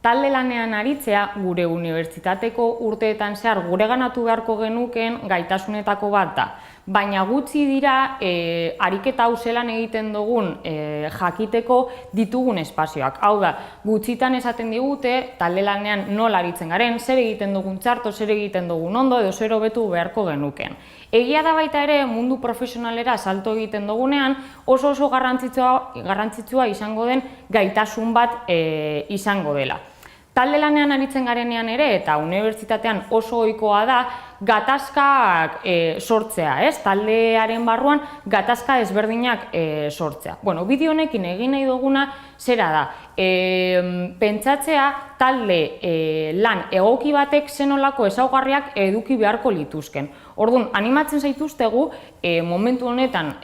talde lanean aritzea gure unibertsitateko urteetan zehar gureganatu beharko genukeen gaitasunetako bat da. Baina gutxi dira ariketa hau zelan egiten dugun jakiteko ditugun espazioak. Hau da, gutxitan esaten digute talde lanean nola aritzen garen, zer egiten dugun txarto, zer egiten dugun ondo edo zer hobetu beharko genukeen. Egia da baita ere mundu profesionalera salto egiten dugunean oso garrantzitsua izango den gaitasun bat izango dela. Talde lanean aritzen garenean ere eta unibertsitatean oso ohikoa da gatazkak sortzea, taldearen barruan gatazka ezberdinak sortzea. Bueno, bideo honekin egin nahi duguna zera da, pentsatzea talde lan egoki batek zenolako ezaugarriak eduki beharko lituzken. Orduan, animatzen zaituztegu momentu honetan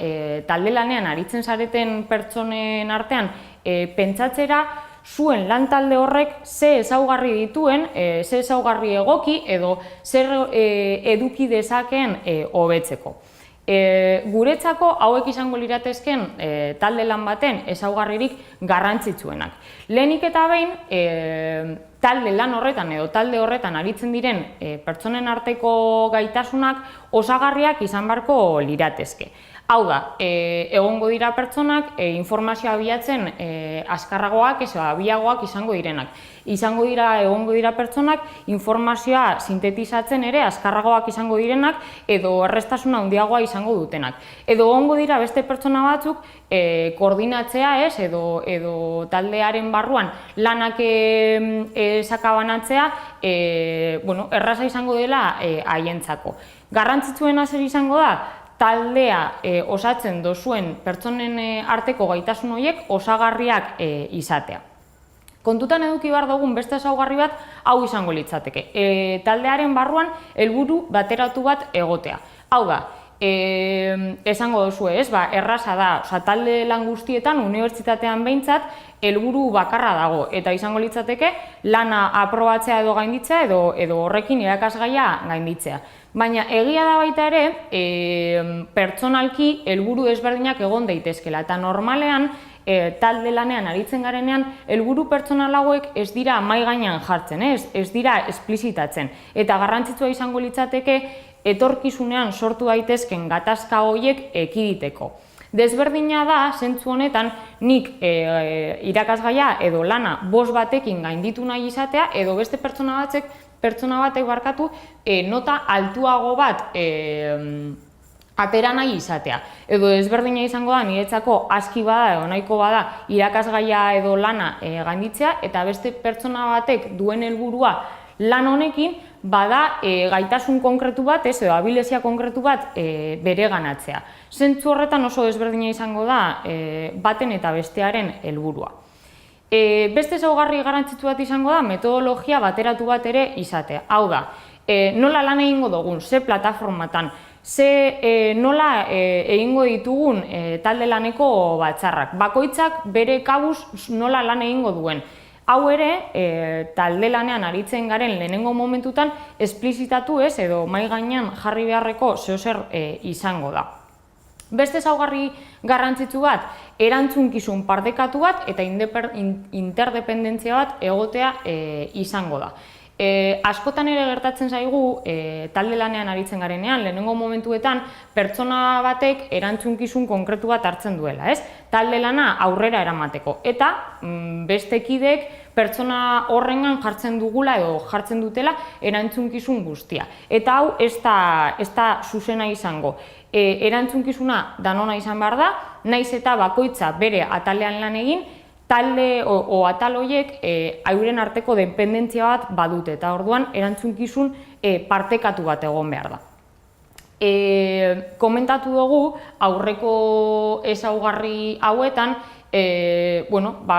talde lanean aritzen zareten pertsonen artean pentsatzera zuen lan talde horrek ze ezaugarri dituen, ze ezaugarri egoki edo zer eduki dezakeen hobetzeko. Guretzako hauek izango liratezken talde lan baten ezaugarririk garrantzitsuenak. Lehenik eta behin, talde lan horretan edo talde horretan aritzen diren pertsonen arteko gaitasunak osagarriak izan beharko liratezke. Hau da, egongo dira pertsonak informazioa bilatzen azkarragoak edo abiagoak izango direnak. Egongo dira pertsonak informazioa sintetizatzen ere azkarragoak izango direnak edo erraztasun handiagoa izango dutenak. Edo egongo dira beste pertsona batzuk koordinatzea edo taldearen barruan lanak sakabanatzea erraza izango dela haientzako. Garrantzitsuena zer izango da? Taldea osatzen dozuen pertsonen arteko gaitasun horiek osagarriak izatea. Kontutan eduki behar dugun beste ezaugarri bat hau izango litzateke. Taldearen barruan helburu bateratu bat egotea. Hau da, esango duzue, erraza da, talde lan guztietan, unibertsitatean behintzat, helburu bakarra dago, eta izango litzateke lana aprobatzea edo gainditzea edo horrekin irakasgaia gainditzea. Baina egia da baita ere, pertsonalki helburu desberdinak egon daitezkela, eta normalean talde lanean aritzen garenean helburu pertsonal hauek ez dira mahai gainean jartzen, ez dira esplizitatzen, eta garrantzitsua izango litzateke etorkizunean sortu daitezken gatazka horiek ekiditeko. Desberdina da, zentzu honetan, nik irakasgaia edo lana 5 batekin gainditu nahi izatea, edo beste pertsona batek barkatu nota altuago bat atera nahi izatea. Edo desberdina izango da, niretzako aski bada edo nahiko bada irakasgaia edo lana gainditzea, eta beste pertsona batek duen helburua lan honekin bada gaitasun konkretu bat, edo abilezia konkretu bat bereganatzea. Zentzu horretan oso desberdina izango da baten eta bestearen helburua. Beste ezaugarri garrantzitsu bat izango da metodologia bateratu bat ere izatea. Hau da, nola lan egingo dugun, ze plataformatan, nola egingo ditugun talde laneko batzarrak. Bakoitzak bere kabuz nola lan egingo duen. Hau ere, talde lanean aritzen garen lehenengo momentutan esplizitatu edo mahai gainean jarri beharreko zeozer izango da. Beste ezaugarri garrantzitsu bat, erantzunkizun partekatu bat eta interdependentzia bat egotea izango da. Askotan ere gertatzen zaigu, talde lanean aritzen garenean, lehenengo momentuetan, pertsona batek erantzunkizun konkretu bat hartzen duela, talde lana aurrera eramateko. Eta beste kidek pertsona horrengan jartzen dugula edo jartzen dutela erantzunkizun guztia. Eta hau ez da zuzena izango. Erantzunkizuna danona izan behar da, nahiz eta bakoitza bere atalean lan egin, talde o atal horiek euren arteko dependentzia bat badute, eta orduan erantzunkizun partekatu bat egon behar da. Komentatu dugu aurreko ezaugarri hauetan,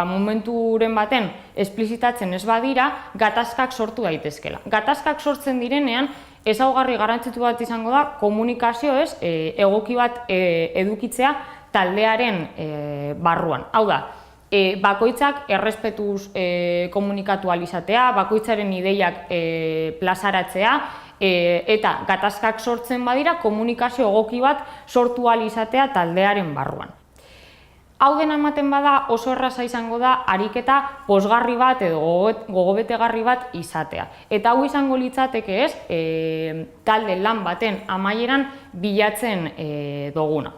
momenturen baten esplizitatzen ez badira, gatazkak sortu daitezkela. Gatazkak sortzen direnean, ezaugarri garrantzitsu bat izango da komunikazio egoki bat edukitzea taldearen barruan. Hau da, bakoitzak errespetuz komunikatu ahal izatea, bakoitzaren ideiak plazaratzea, eta gatazkak sortzen badira komunikazio egoki bat sortu ahal izatea taldearen barruan. Hau dena ematen bada oso erraza izango da ariketa pozgarri bat edo gogobetegarri bat izatea. Eta hau izango litzateke ez, talde lan baten amaieran bilatzen duguna.